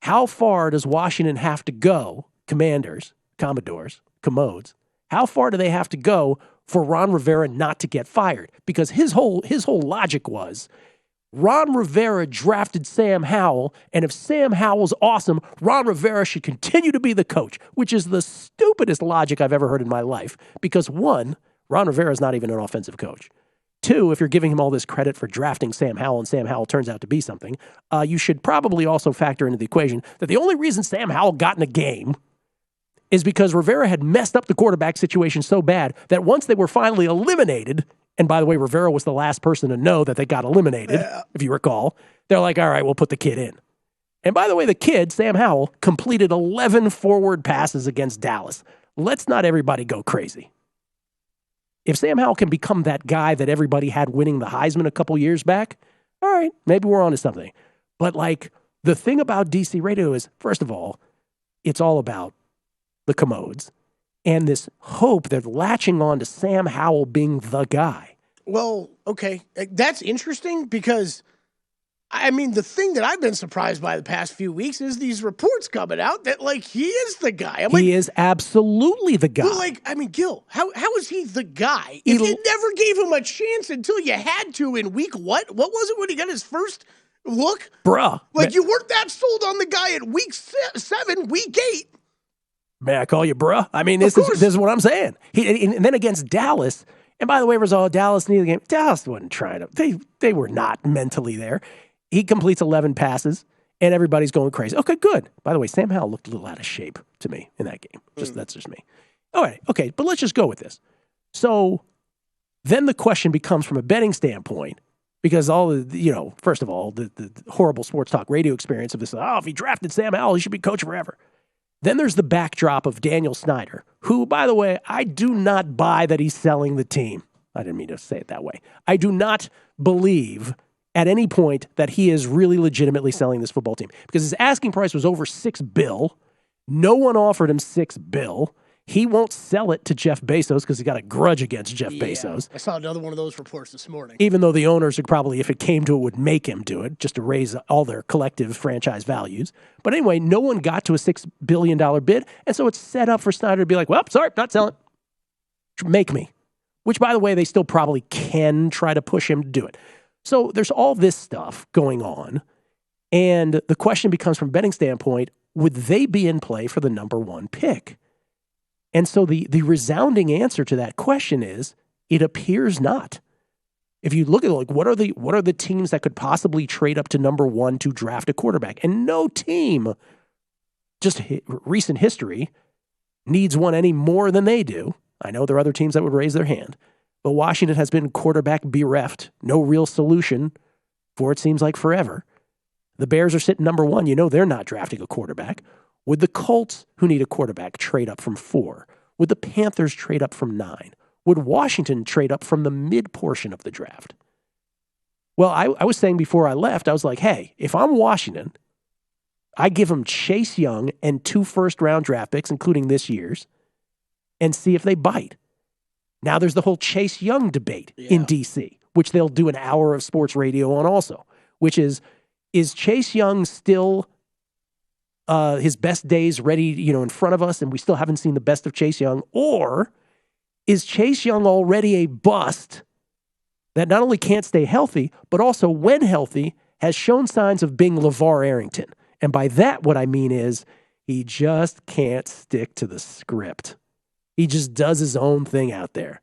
how far does Washington have to go, Commodores, Commodes, how far do they have to go for Ron Rivera not to get fired? Because his whole logic was, Ron Rivera drafted Sam Howell, and if Sam Howell's awesome, Ron Rivera should continue to be the coach, which is the stupidest logic I've ever heard in my life. Because one, Ron Rivera is not even an offensive coach. Two, if you're giving him all this credit for drafting Sam Howell and Sam Howell turns out to be something, you should probably also factor into the equation that the only reason Sam Howell got in a game is because Rivera had messed up the quarterback situation so bad that once they were finally eliminated, and by the way, Rivera was the last person to know that they got eliminated, if you recall, they're like, all right, we'll put the kid in. And by the way, the kid, Sam Howell, completed 11 forward passes against Dallas. Let's not everybody go crazy. If Sam Howell can become that guy that everybody had winning the Heisman a couple years back, all right, maybe we're onto something. But like, the thing about DC radio is, first of all, it's all about the commodes and this hope that latching on to Sam Howell being the guy. Well, okay. That's interesting because, I mean, the thing that I've been surprised by the past few weeks is these reports coming out that, like, he is the guy. He is absolutely the guy. But, like, I mean, Gil, how is he the guy if you never gave him a chance until you had to in week what? What was it when he got his first look? Bruh. Like, you weren't that sold on the guy at week 7, week 8. May I call you bruh? I mean, this is what I'm saying. And then against Dallas, and by the way, Dallas needed the game. Dallas wasn't trying to. They were not mentally there. He completes 11 passes, and everybody's going crazy. Okay, good. By the way, Sam Howell looked a little out of shape to me in that game. That's just me. All right, okay, but let's just go with this. So then the question becomes from a betting standpoint, because all the, first of all, the horrible sports talk radio experience of this, if he drafted Sam Howell, he should be coach forever. Then there's the backdrop of Daniel Snyder, who, by the way, I do not buy that he's selling the team. I didn't mean to say it that way. I do not believe at any point that he is really legitimately selling this football team because his asking price was over $6 billion. No one offered him $6 billion. He won't sell it to Jeff Bezos because he got a grudge against Jeff Bezos. I saw another one of those reports this morning. Even though the owners would probably, if it came to it, would make him do it just to raise all their collective franchise values. But anyway, no one got to a $6 billion bid. And so it's set up for Snyder to be like, well, sorry, not selling. Make me. Which, by the way, they still probably can try to push him to do it. So there's all this stuff going on. And the question becomes, from a betting standpoint, would they be in play for the number 1 pick? And so the resounding answer to that question is, it appears not. If you look at what are the teams that could possibly trade up to number 1 to draft a quarterback? And no team, just recent history, needs one any more than they do. I know there are other teams that would raise their hand, but Washington has been quarterback bereft, no real solution for it seems like forever. The Bears are sitting number 1. They're not drafting a quarterback. Would the Colts, who need a quarterback, trade up from 4? Would the Panthers trade up from 9? Would Washington trade up from the mid portion of the draft? Well, I was saying before I left, I was like, hey, if I'm Washington, I give them Chase Young and 2 first-round draft picks, including this year's, and see if they bite. Now there's the whole Chase Young debate in D.C., which they'll do an hour of sports radio on also, which is Chase Young still his best days ready, in front of us, and we still haven't seen the best of Chase Young? Or is Chase Young already a bust that not only can't stay healthy, but also, when healthy, has shown signs of being LeVar Arrington? And by that, what I mean is he just can't stick to the script. He just does his own thing out there.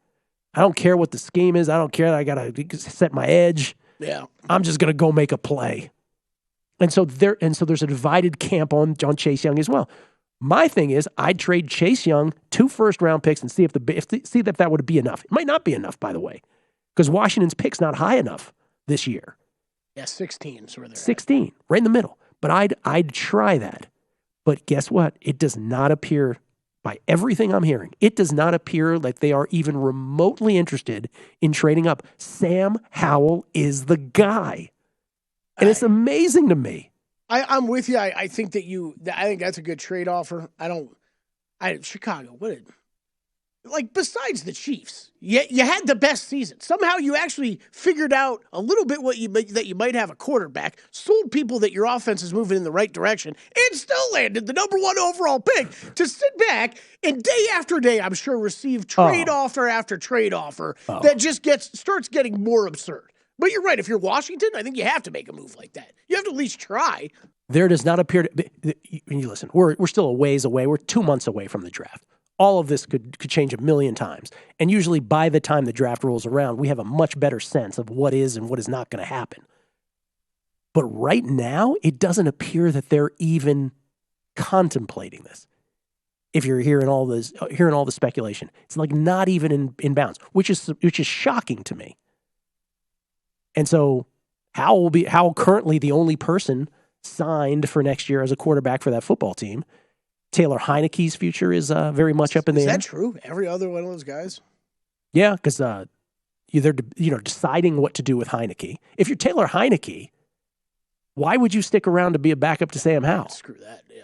I don't care what the scheme is. I don't care that I got to set my edge. Yeah. I'm just going to go make a play. And so there's a divided camp on Chase Young as well. My thing is, I'd trade Chase Young 2 first-round picks and see if that would be enough. It might not be enough, by the way, because Washington's pick's not high enough this year. Yeah, 16 is where they're 16, right in the middle. But I'd try that. But guess what? It does not appear, by everything I'm hearing, it does not appear like they are even remotely interested in trading up. Sam Howell is the guy. And it's amazing to me. I'm with you. I think I think that's a good trade offer. Chicago, like besides the Chiefs, you had the best season. Somehow you actually figured out a little bit that you might have a quarterback, sold people that your offense is moving in the right direction, and still landed the number 1 overall pick to sit back and day after day, I'm sure, receive trade offer after trade offer that just starts getting more absurd. But you're right. If you're Washington, I think you have to make a move like that. You have to at least try. There does not appear to be, you listen, we're still a ways away. We're 2 months away from the draft. All of this could change a million times. And usually by the time the draft rolls around, we have a much better sense of what is and what is not going to happen. But right now, it doesn't appear that they're even contemplating this. If you're hearing all the speculation, it's like not even in bounds, which is shocking to me. And so Howell currently the only person signed for next year as a quarterback for that football team. Taylor Heineke's future is very much up in the air. Is that true? Every other one of those guys? Yeah, because they're deciding what to do with Heineke. If you're Taylor Heineke, why would you stick around to be a backup to Sam Howell? Screw that, yeah.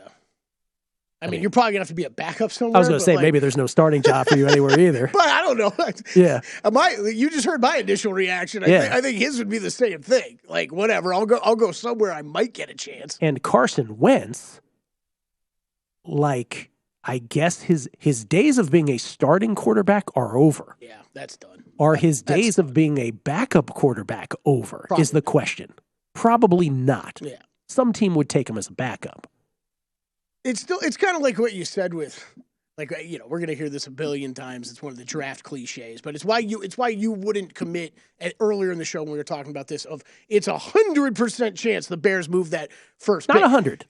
I mean, you're probably going to have to be a backup somewhere. I was going to say, maybe there's no starting job for you anywhere either. But I don't know. Yeah. You just heard my initial reaction. I think his would be the same thing. Like, whatever, I'll go somewhere I might get a chance. And Carson Wentz, like, I guess his days of being a starting quarterback are over. Yeah, that's done. Are his days of being a backup quarterback over is the question. Probably not. Yeah. Some team would take him as a backup. It's kind of like what you said with, like, we're going to hear this a billion times. It's one of the draft cliches, but it's why you wouldn't commit earlier in the show when we were talking about this of it's 100% chance the Bears move that first pick. Not 100.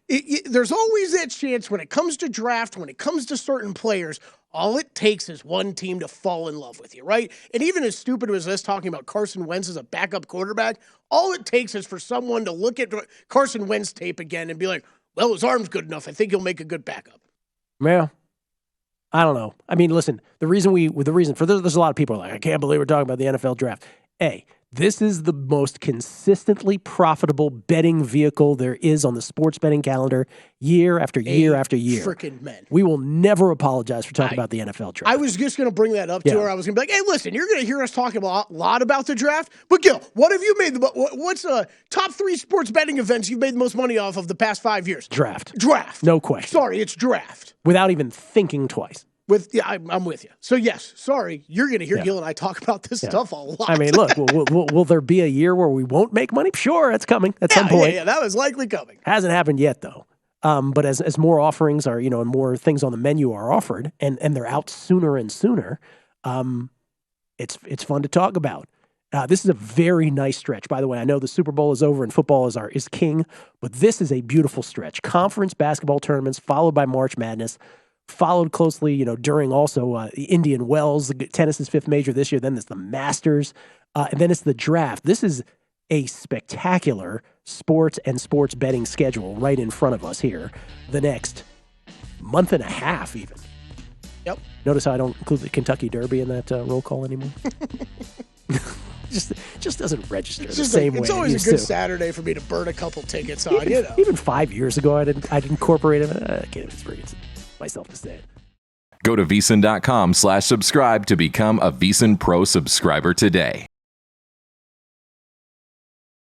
There's always that chance when it comes to draft, when it comes to certain players. All it takes is one team to fall in love with you, right? And even as stupid as us talking about Carson Wentz as a backup quarterback, all it takes is for someone to look at Carson Wentz tape again and be like, well, his arm's good enough. I think he'll make a good backup. Well, I don't know. I mean, listen, there's a lot of people are like, I can't believe we're talking about the NFL draft. This is the most consistently profitable betting vehicle there is on the sports betting calendar year after year after year. Freaking men. We will never apologize for talking about the NFL draft. I was just going to bring that up to her. I was going to be like, hey, listen, you're going to hear us talking a lot about the draft. But, Gil, what have you made? What's top 3 sports betting events you've made the most money off of the past 5 years? Draft. No question. Sorry, it's draft. Without even thinking twice. I'm with you. So, yes, sorry, you're going to hear Gil and I talk about this stuff a lot. I mean, look, will there be a year where we won't make money? Sure, it's coming at some point. Yeah, that was likely coming. Hasn't happened yet, though. But as more offerings are, and more things on the menu are offered, and they're out sooner and sooner, it's fun to talk about. This is a very nice stretch. By the way, I know the Super Bowl is over and football is king, but this is a beautiful stretch. Conference basketball tournaments followed by March Madness. Followed closely, during also the Indian Wells, tennis's 5th major this year. Then there's the Masters, and then it's the draft. This is a spectacular sports and sports betting schedule right in front of us here. The next month and a half, even. Yep. Notice how I don't include the Kentucky Derby in that roll call anymore. just doesn't register the same way. It's always a good Saturday for me to burn a couple tickets on. Even 5 years ago, I'd incorporate it. I can't even experience it. Myself to say it. Go to VSiN.com/subscribe to become a VSiN Pro subscriber today.